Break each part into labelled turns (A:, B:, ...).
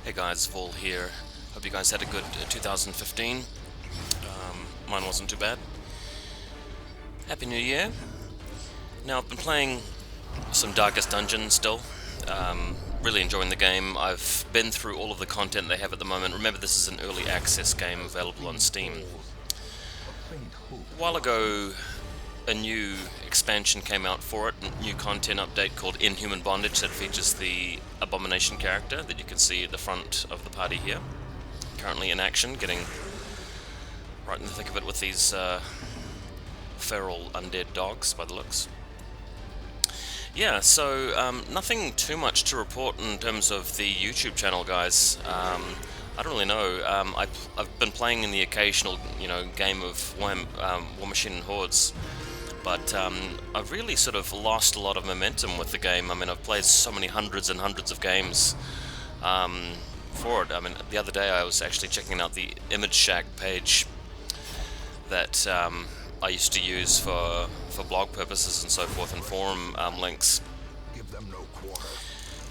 A: Hey guys, Vol here. Hope you guys had a good 2015. Mine wasn't too bad. Happy New Year. Now, I've been playing some Darkest Dungeon still. Really enjoying the game. I've been through all of the content they have at the moment. Remember, this is an early access game available on Steam. A while ago, a new expansion came out for it, a new content update called Inhuman Bondage that features the Abomination character that you can see at the front of the party here. Currently in action, getting right in the thick of it with these feral undead dogs by the looks. Yeah, so nothing too much to report in terms of the YouTube channel, guys. I don't really know. I've been playing in the occasional, game of War Machine and Hordes, but I've really sort of lost a lot of momentum with the game. I mean, I've played so many hundreds and hundreds of games for it. I mean, the other day I was actually checking out the Image Shack page that I used to use for blog purposes and so forth, and forum links.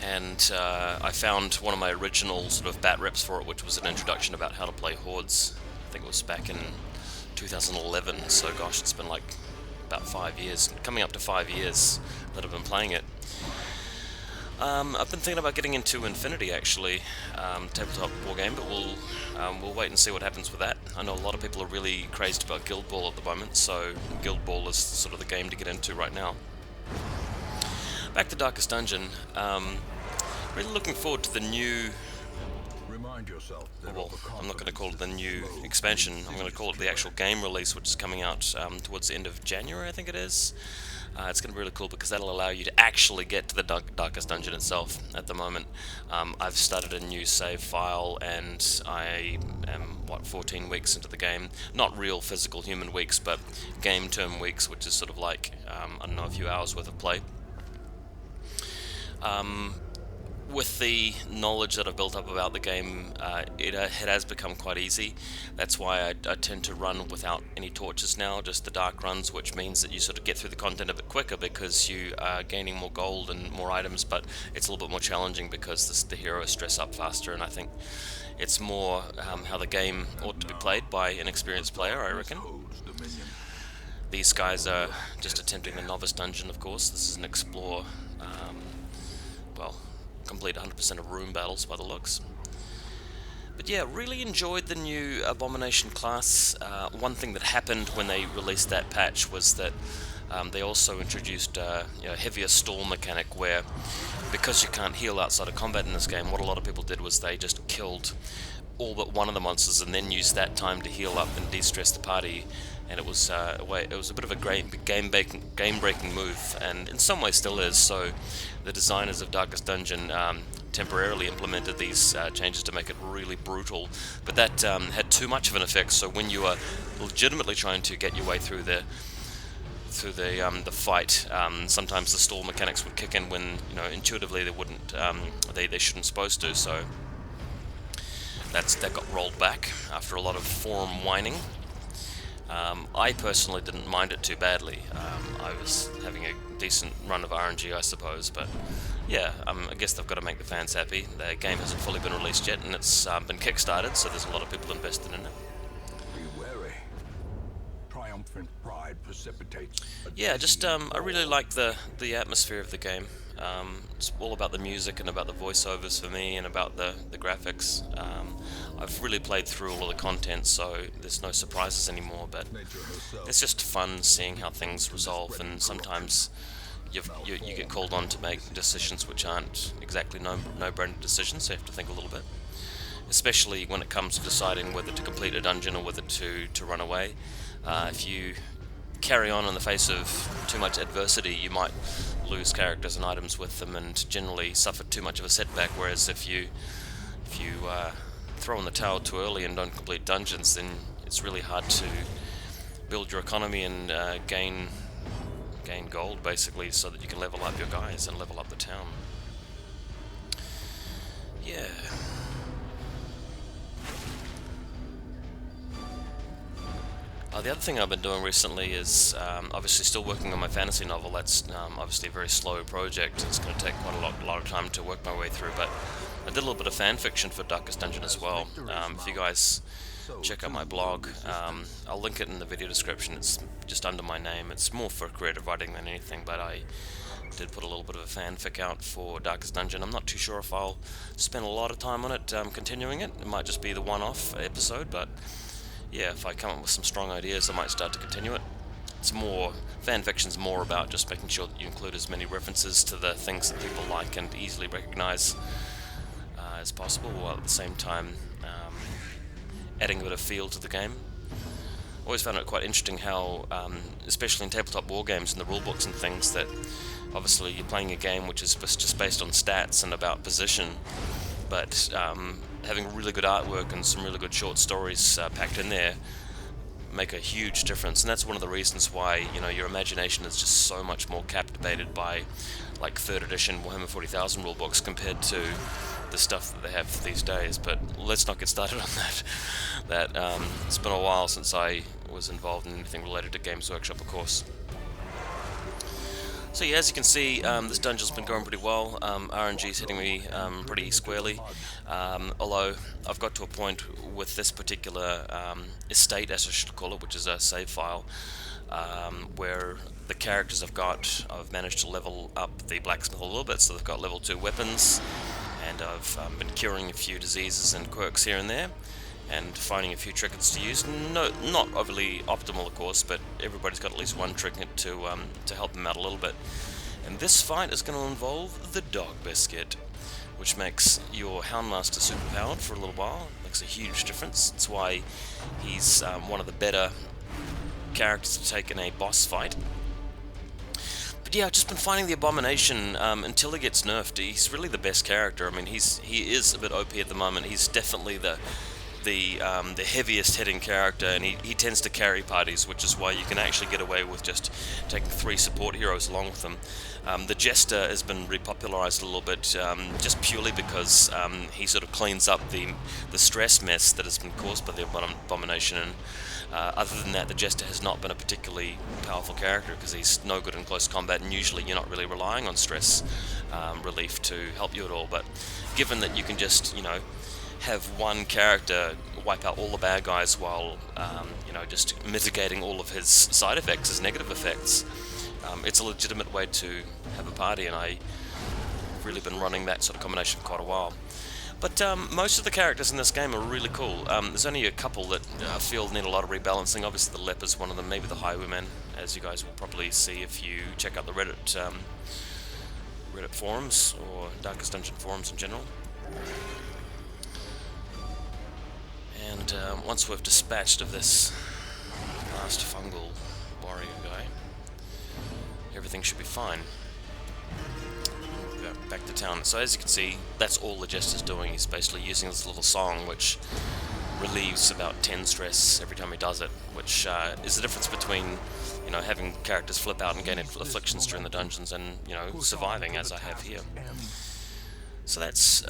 A: And I found one of my original sort of bat reps for it, which was an introduction about how to play Hordes. I think it was back in 2011, so gosh, it's been like about 5 years, coming up to 5 years that I've been playing it. I've been thinking about getting into Infinity, actually, tabletop war game, but we'll wait and see what happens with that. I know a lot of people are really crazed about Guild Ball at the moment, so Guild Ball is sort of the game to get into right now. Back to Darkest Dungeon. Really looking forward to the new... Well, I'm not going to call it the new expansion. I'm going to call it the actual game release, which is coming out towards the end of January, I think it is. It's going to be really cool because that'll allow you to actually get to the Darkest Dungeon itself. At the moment, I've started a new save file, and I am, 14 weeks into the game. Not real physical human weeks, but game term weeks, which is sort of like, I don't know, a few hours worth of play. With the knowledge that I've built up about the game, it has become quite easy. That's why I tend to run without any torches now, just the dark runs, which means that you sort of get through the content a bit quicker because you are gaining more gold and more items, but it's a little bit more challenging because the heroes stress up faster, and I think it's more how the game ought to be played by an experienced player, I reckon. These guys are just attempting the novice dungeon, of course. This is an explore, complete 100% of room battles by the looks. But yeah, really enjoyed the new Abomination class. One thing that happened when they released that patch was that they also introduced a heavier stall mechanic where, because you can't heal outside of combat in this game, what a lot of people did was they just killed all but one of the monsters and then used that time to heal up and de-stress the party. And it was a bit of a game-breaking move, and in some ways still is. So the designers of Darkest Dungeon temporarily implemented these changes to make it really brutal, but that had too much of an effect. So when you are legitimately trying to get your way through the fight, sometimes the stall mechanics would kick in when intuitively they wouldn't, they shouldn't supposed to. So that got rolled back after a lot of forum whining. I personally didn't mind it too badly. I was having a decent run of RNG, I suppose, but yeah, I guess they've got to make the fans happy. The game hasn't fully been released yet, and it's been kickstarted, so there's a lot of people invested in it.
B: Be wary. Triumphant pride precipitates.
A: Yeah, just I really like the atmosphere of the game. It's all about the music and about the voiceovers for me, and about the graphics. I've really played through all of the content, so there's no surprises anymore, but it's just fun seeing how things resolve, and sometimes you get called on to make decisions which aren't exactly no-brainer decisions, so you have to think a little bit. Especially when it comes to deciding whether to complete a dungeon or whether to run away. If you carry on in the face of too much adversity, you might lose characters and items with them and generally suffer too much of a setback, whereas if you throw in the towel too early and don't complete dungeons, then it's really hard to build your economy and gain gold, basically, so that you can level up your guys and level up the town. Yeah. The other thing I've been doing recently is obviously still working on my fantasy novel. That's obviously a very slow project. It's going to take quite a lot of time to work my way through, but I did a little bit of fan fiction for Darkest Dungeon as well. If you guys check out my blog, I'll link it in the video description. It's just under my name. It's more for creative writing than anything, but I did put a little bit of a fanfic out for Darkest Dungeon. I'm not too sure if I'll spend a lot of time on it continuing it. It might just be the one-off episode, but yeah, if I come up with some strong ideas, I might start to continue it. It's more, fanfiction's more about just making sure that you include as many references to the things that people like and easily recognize as possible, while at the same time adding a bit of feel to the game. Always found it quite interesting how, especially in tabletop war games and the rule books and things, that obviously you're playing a game which is just based on stats and about position, but having really good artwork and some really good short stories packed in there make a huge difference. And that's one of the reasons why, you know, your imagination is just so much more captivated by like 3rd edition Warhammer 40,000 rulebooks compared to the stuff that they have these days. But let's not get started on that. It's been a while since I was involved in anything related to Games Workshop, of course. So yeah, as you can see, this dungeon's been going pretty well. RNG's hitting me pretty squarely, although I've got to a point with this particular estate, as I should call it, which is a save file, where the characters I've managed to level up the blacksmith a little bit, so they've got level 2 weapons, and I've been curing a few diseases and quirks here and there, and finding a few trinkets to use. No, not overly optimal, of course, but everybody's got at least one trinket to help them out a little bit. And this fight is going to involve the Dog Biscuit, which makes your Houndmaster superpowered for a little while. Makes a huge difference. It's why he's one of the better characters to take in a boss fight. But yeah, I've just been finding the Abomination until he gets nerfed. He's really the best character. I mean, he is a bit OP at the moment. He's definitely the heaviest hitting character, and he tends to carry parties, which is why you can actually get away with just taking 3 support heroes along with him. The Jester has been repopularized a little bit, just purely because he sort of cleans up the stress mess that has been caused by the Abomination. And other than that, the Jester has not been a particularly powerful character because he's no good in close combat, and usually you're not really relying on stress relief to help you at all. But given that you can just, you know, have one character wipe out all the bad guys while, you know, just mitigating all of his side effects, his negative effects, it's a legitimate way to have a party, and I've really been running that sort of combination for quite a while. But most of the characters in this game are really cool. There's only a couple that I feel need a lot of rebalancing. Obviously the Leper's one of them, maybe the Highwayman, as you guys will probably see if you check out the Reddit forums, or Darkest Dungeon forums in general. And once we've dispatched of this last fungal warrior guy, everything should be fine. Back to town. So as you can see, that's all the Jester's doing. He's basically using this little song which relieves about 10 stress every time he does it, which is the difference between, you know, having characters flip out and gain afflictions during the dungeons and, you know, surviving as I have here. So that's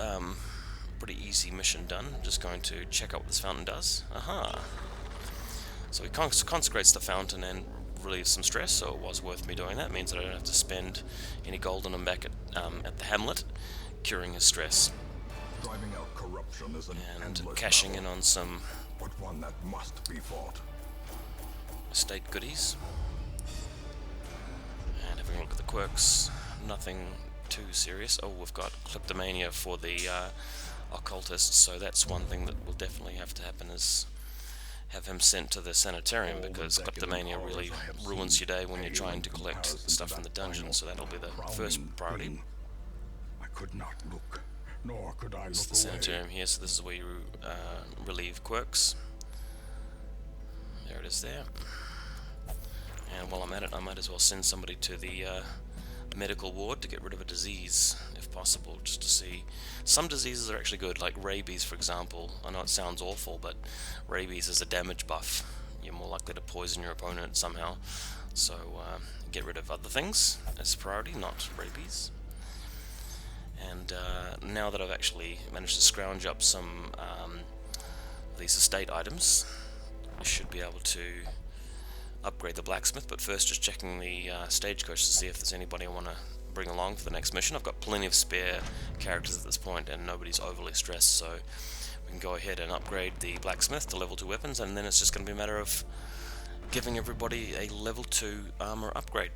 A: pretty easy mission done. I'm just going to check out what this fountain does. Aha! So he consecrates the fountain and relieves some stress, so it was worth me doing that. It means that I don't have to spend any gold on him back at the Hamlet, curing his stress.
B: Driving out corruption is an
A: And
B: endless
A: cashing
B: battle,
A: in on some
B: but one that must be fought.
A: estate goodies. And having a look at the quirks, nothing too serious. Oh, we've got kleptomania for the occultists, so that's one thing that will definitely have to happen, is have him sent to the sanitarium, because kleptomania really ruins your day when you're trying to collect stuff from the dungeon, so that'll be the first priority.
B: I could not look, nor could I
A: It's the
B: look away.
A: sanitarium here, so this is where you relieve quirks. There it is there. And while I'm at it, I might as well send somebody to the medical ward to get rid of a disease, if possible, just to see. Some diseases are actually good, like rabies, for example. I know it sounds awful, but rabies is a damage buff. You're more likely to poison your opponent somehow. So get rid of other things as priority, not rabies. And now that I've actually managed to scrounge up some of these estate items, I should be able to upgrade the blacksmith, but first just checking the stagecoach to see if there's anybody I want to bring along for the next mission. I've got plenty of spare characters at this point, and nobody's overly stressed, so we can go ahead and upgrade the blacksmith to level 2 weapons, and then it's just going to be a matter of giving everybody a level 2 armor upgrade.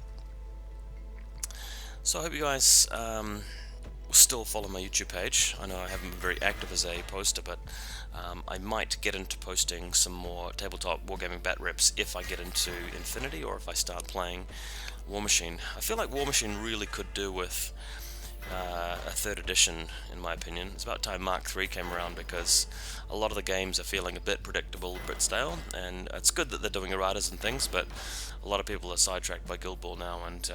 A: So I hope you guys still follow my YouTube page. I know I haven't been very active as a poster, but I might get into posting some more tabletop wargaming bat reps if I get into Infinity, or if I start playing War Machine. I feel like War Machine really could do with a 3rd edition, in my opinion. It's about time Mark III came around, because a lot of the games are feeling a bit predictable, a bit stale, and it's good that they're doing erratas and things, but a lot of people are sidetracked by Guild Ball now, and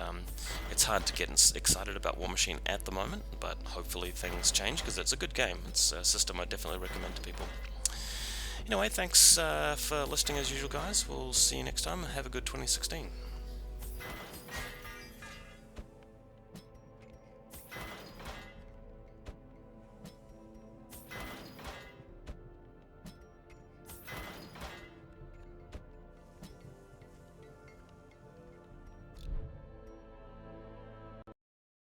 A: it's hard to get excited about War Machine at the moment, but hopefully things change, because it's a good game. It's a system I definitely recommend to people. Anyway, thanks for listening as usual, guys. We'll see you next time. Have a good 2016.